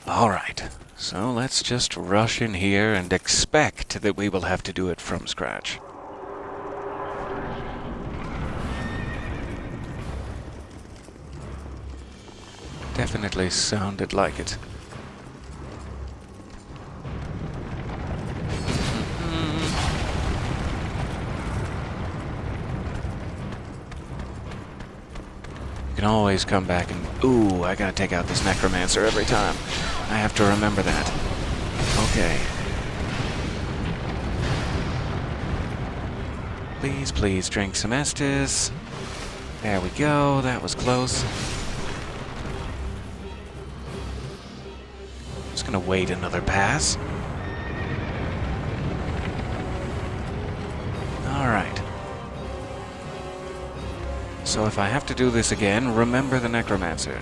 Alright, so let's just rush in here and expect that we will have to do it from scratch. Definitely sounded like it. Can always come back and... Ooh, I gotta take out this Necromancer every time. I have to remember that. Okay. Please, please drink some Estus. There we go, that was close. Just gonna wait another pass. Alright. So if I have to do this again, remember the Necromancer.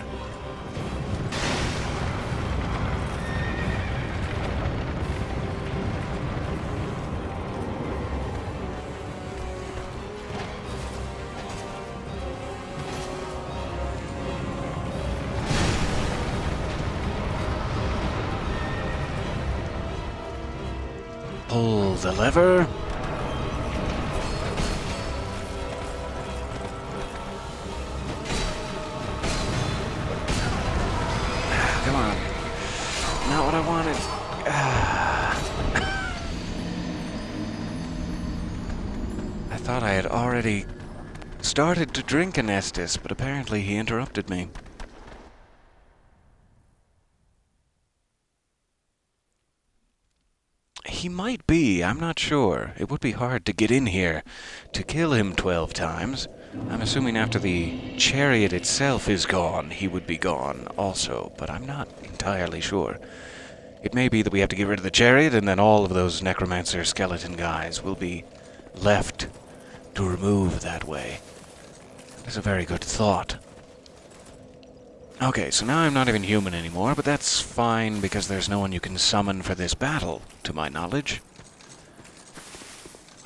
Pull the lever. Come on. Not what I wanted. I thought I had already started to drink an Estus, but apparently he interrupted me. He might be, I'm not sure. It would be hard to get in here to kill him 12 times. I'm assuming after the chariot itself is gone, he would be gone also, but I'm not entirely sure. It may be that we have to get rid of the chariot, and then all of those necromancer skeleton guys will be left to remove that way. That's a very good thought. Okay, so now I'm not even human anymore, but that's fine because there's no one you can summon for this battle, to my knowledge.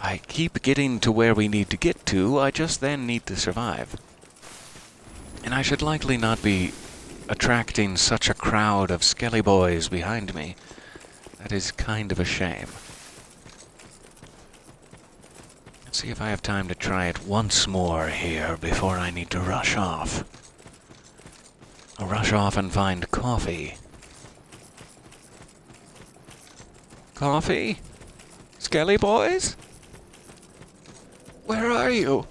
I keep getting to where we need to get to, I just then need to survive. And I should likely not be attracting such a crowd of skelly boys behind me. That is kind of a shame. Let's see if I have time to try it once more here before I need to rush off. I'll rush off and find coffee. Coffee? Skelly boys? Where are you?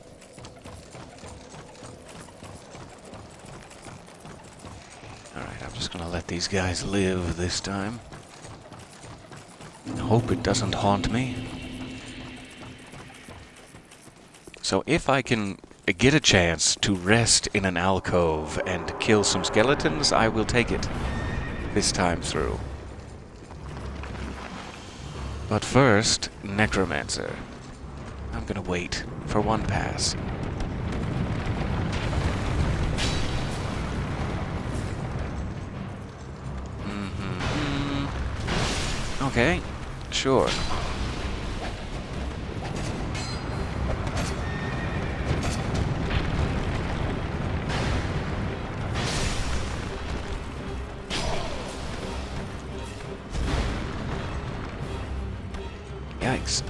Alright, I'm just gonna let these guys live this time. I hope it doesn't haunt me. So if I can get a chance to rest in an alcove and kill some skeletons, I will take it this time through. But first, Necromancer. I'm gonna wait for one pass. Okay, sure. Yikes.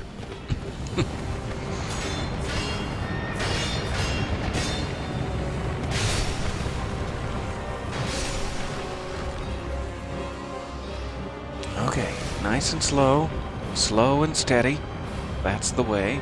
Okay, nice and slow. Slow and steady. That's the way.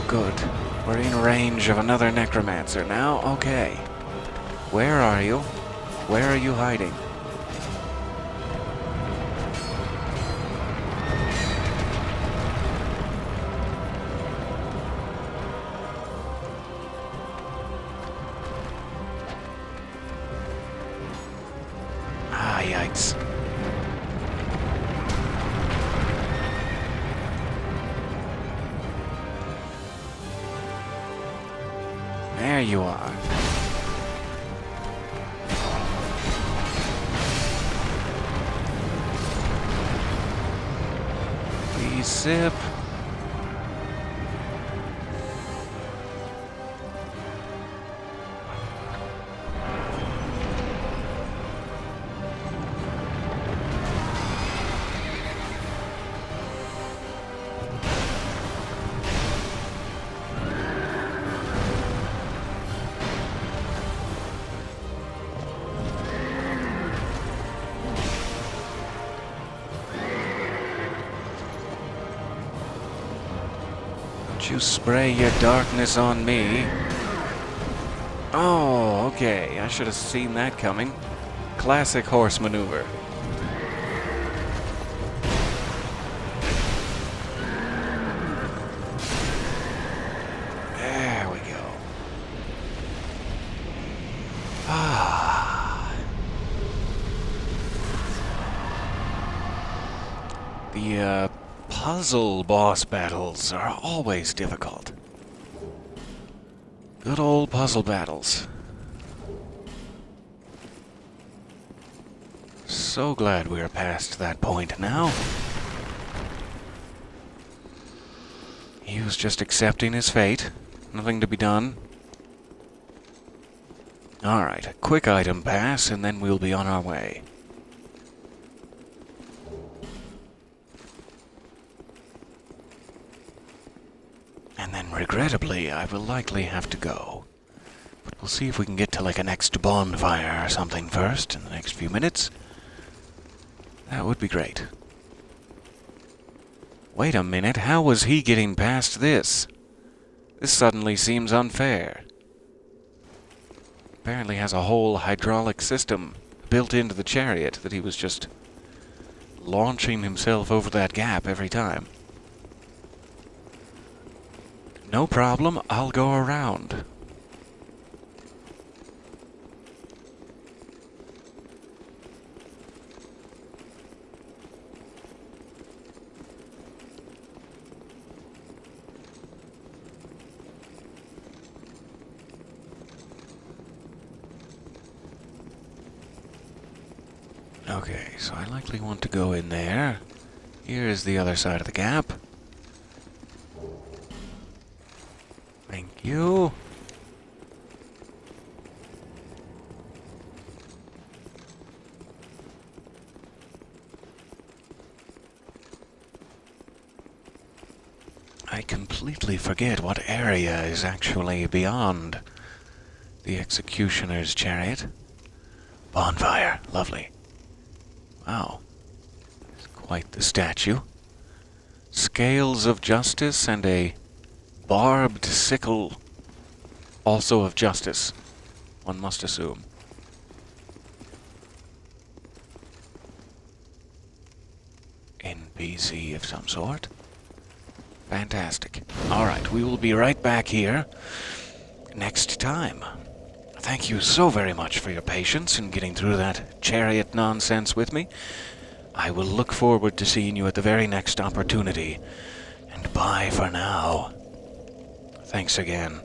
Good. We're in range of another necromancer now. Okay. Where are you? Where are you hiding? Ah, yikes. There you are. Please sip. You spray your darkness on me. Oh, okay. I should have seen that coming. Classic horse maneuver. There we go. Ah. The, puzzle boss battles are always difficult. Good old puzzle battles. so glad we're past that point now. He was just accepting his fate. Nothing to be done. Alright, a quick item pass, and then we'll be on our way. And then, regrettably, I will likely have to go. But we'll see if we can get to, like, a next bonfire or something first in the next few minutes. That would be great. Wait a minute, how was he getting past this? This suddenly seems unfair. Apparently has a whole hydraulic system built into the chariot that he was just launching himself over that gap every time. No problem, I'll go around. Okay, so I likely want to go in there. Here is the other side of the gap. Thank you. I completely forget what area is actually beyond the Executioner's Chariot. Bonfire, lovely. Wow, it's quite the statue. Scales of justice and a barbed sickle, also of justice, one must assume. NPC of some sort. Fantastic. Alright, we will be right back here next time. Thank you so very much for your patience in getting through that chariot nonsense with me. I will look forward to seeing you at the very next opportunity. And bye for now. Thanks again.